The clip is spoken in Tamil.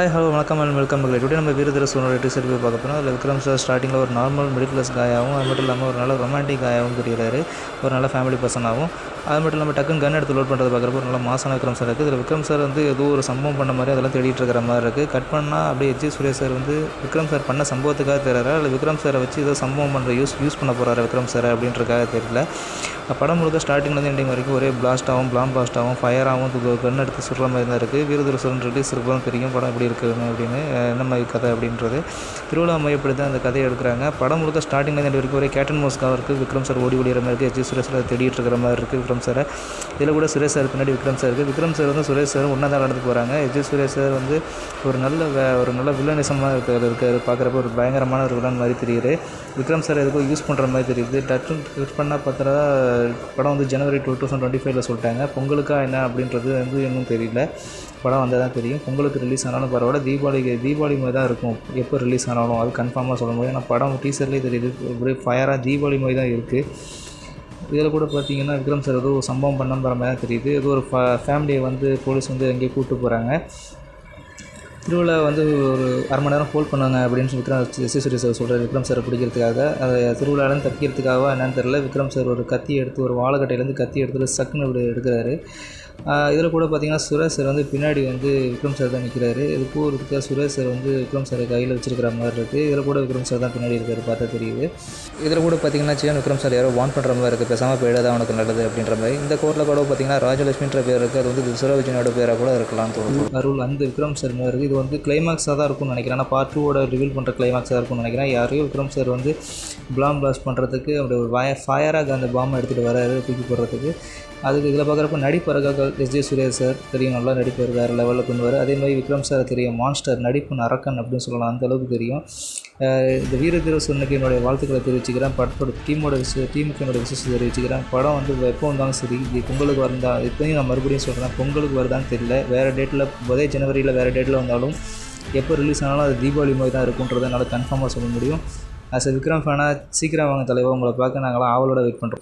ஹாய் ஹலோ வணக்கம் அண்ட் வெல்கம் பேக். டுடே நம்ம வீரதரசனோட டீசர் போய் பார்க்க போகிறோம். அதில் விக்ரம் சார் ஸ்டார்டிங்கில் ஒரு நார்மல் மிடில் கிளாஸ் காயாகவும், அது மட்டும் இல்லாமல் ஒரு நல்ல ரொமான்டிக் காயாகவும் தெரிகிறாரு. ஒரு நல்ல ஃபேமிலி பர்சனாகவும், அது மட்டும் இல்லாமல் டக்குன்னு கன் எடுத்து லோட் பண்ணுறது பார்க்குறப்போ ஒரு நல்ல மாசான விக்ரம் சார் இருக்குது. இதில் விக்ரம் சார் வந்து ஏதோ ஒரு சம்பவம் பண்ண மாதிரி அதெல்லாம் தேடிட்டு இருக்கிற மாதிரி இருக்குது. கட் பண்ணால் அப்படியே எச். சூர்யா சார் வந்து விக்ரம் சார் பண்ண சம்பவத்துக்காக தெரியாரா, இல்லை விக்ரம் சாரை வச்சு ஏதோ சம்பவம் பண்ணுற யூஸ் பண்ண போகிறாரு விக்ரம் சார் அப்படின்றக்காக தெரியல. படம் முழுக்க ஸ்டார்டிங்லேருந்து எண்டிங் வரைக்கும் ஒரே பிளாஸ்டாகவும் ஃபயராகவும் கன் எடுத்து சுடுற மாதிரி தான் இருக்குது. வீரதரசன் ரிலீஸ் இருக்கும் தெரியும் படம் எப்படி இருக்குதுன்னு அப்படின்னு என்ன மாதிரி கதை அப்படின்றது திருவிழா மையப்படுத்தி அந்த கதையை எடுக்கிறாங்க. படம் முழுக்க ஸ்டார்டிங்லேருந்து எண்டு வரைக்கும் ஒரே கேட்டன் மோஸ்க்காக இருக்குது. விக்ரம் சார் ஓடி ஓடிற மாதிரி இருக்குது. எச். சுரேஷ் சார் தேடிட்டு இருக்கிற மாதிரி இருக்குது விக்ரம் சாரை. இதில் கூட சுரேஷ் சார் பின்னாடி விக்ரம் சார் இருக்குது. விக்ரம் சார் வந்து சுரேஷ் சார் ஒன்றா தான் நடந்து போகிறாங்க. எச். சுரேஷ் சார் வந்து ஒரு நல்ல வில்லனிசமாக இருக்கார். பார்க்குறப்ப ஒரு பயங்கரமான ஒரு வில்லன் மாதிரி தெரியுது. விக்ரம் சார் எதுக்கும் யூஸ் பண்ணுற மாதிரி தெரியுது. டச் பண்ணால் பார்த்தா படம் வந்து ஜனவரி 2025 சொல்லிட்டாங்க. பொங்கலுக்கா என்ன அப்படின்றது வந்து இன்னும் தெரியல. படம் வந்தால் தான் தெரியும். பொங்கலுக்கு ரிலீஸ் ஆனாலும் பரவாயில்ல, தீபாவளி மாதிரி தான் இருக்கும். எப்போ ரிலீஸ் ஆனாலும் அது கன்ஃபார்மாக சொல்ல முடியும். ஏன்னா படம் டீசர்லேயே தெரியுது, இப்படி ஃபயராக தீபாவளி மாதிரி தான் இருக்குது. இதில் கூட பார்த்தீங்கன்னா விக்ரம் சார் ஏதோ சம்பவம் பண்ண மாதிரி தான் தெரியுது. ஏதோ ஒரு ஃபேமிலியை வந்து போலீஸ் வந்து எங்கேயோ கூப்பிட்டு போகிறாங்க. திருவிழா வந்து ஒரு அரை மணி நேரம் ஹோல்ட் பண்ணாங்க அப்படின்னு சொல்லி எஸ். சூர்யா சார் சொல்கிறார் விக்ரம் சாரை பிடிக்கிறதுக்காக. அதை திருவிழாலேருந்து தப்பிக்கிறதுக்காக என்னன்னு தெரியல, விக்ரம் சார் ஒரு கத்தி எடுத்து ஒரு வாழைக்கட்டையிலேருந்து கத்தி எடுத்துகிட்டு சக்குன்னு இப்படி எடுக்கிறாரு. இதில் கூட பார்த்திங்கன்னா சுரேஷ் சார் வந்து பின்னாடி வந்து விக்ரம் சார் தான் நிற்கிறாரு. இது போகிறதுக்காக சுரேஷ் சார் வந்து விக்ரம் சாரை கையில் வச்சுருக்கிற மாதிரி இருக்குது. இதில் கூட விக்ரம் சார் தான் பின்னாடி இருக்காரு, பார்த்தா தெரியுது. இதில் கூட பார்த்திங்கன்னா விக்ரம் சார் யாரோ வான் பண்ணுற மாதிரி இருக்குது, பேசாமல் போயிடாத அவனுக்கு நல்லது அப்படின்ற மாதிரி. இந்த கோர்ட்டில் கூட பார்த்திங்கன்னா ராஜலட்சுமின்ற பேர் இருக்குது. அது வந்து சுரவிஜயனோட பேராக கூட இருக்கலாம்னு தோணுது. அருள் அந்த விக்ரம் சார் மாதிரி இருக்குது. இது வந்து கிளைமாக்ஸாக தான் இருக்கும்னு நினைக்கிறேன். ஆனால் பார்ட் 2 ரிவீல் பண்ணுற கிளைமாக்ஸாக இருக்கும்னு நினைக்கிறேன். யாரையும் விக்ரம் சார் வந்து பிளாஸ்ட் பண்ணுறதுக்கு அப்படி ஒரு ஃபயராக அந்த பாம்பை எடுத்துகிட்டு வராரு தூக்கி போடுறதுக்கு. அதுக்கு இதில் பார்க்குறப்ப நடிப்பறக்காக எஸ். சூர்யா சார் தெரியும், நல்லா நடிப்பார், வேறு லெவலில் பண்ணுவார். அதே மாதிரி விக்ரம் சார் தெரியும், மான்ஸ்டர் நடிப்பு அரக்கன் அப்படின்னு சொல்லலாம், அந்தளவுக்கு தெரியும். இந்த வீரதரசனுக்கு என்னுடைய வாழ்த்துக்களை தெரிவிச்சுக்கிறேன். படத்தோட டீமுக்கு என்னோட விசேஷத்தை தெரிவிச்சுக்கிறேன். படம் வந்து எப்போ வந்தாலும் சரி, இது பொங்கலுக்கு வந்தா இப்போயும் நான் மறுபடியும் சொல்கிறேன், பொங்கலுக்கு வருதான்னு தெரியல, வேறு டேட்டில் ஒரே ஜனவரியில் வேறு டேட்டில் வந்தாலும் எப்போ ரிலீஸ் ஆனாலும் அது தீபாவளி மாதிரி தான் இருக்குன்றதை என்னால் கன்ஃபார்மாக சொல்ல முடியும். ஆஸ் எ விக்ரம் ஃபேனாக சீக்கிரம் வாங்க தலைவா, உங்களை பார்க்க நாங்களாம் ஆவலோட வெயிட் பண்ணுறோம்.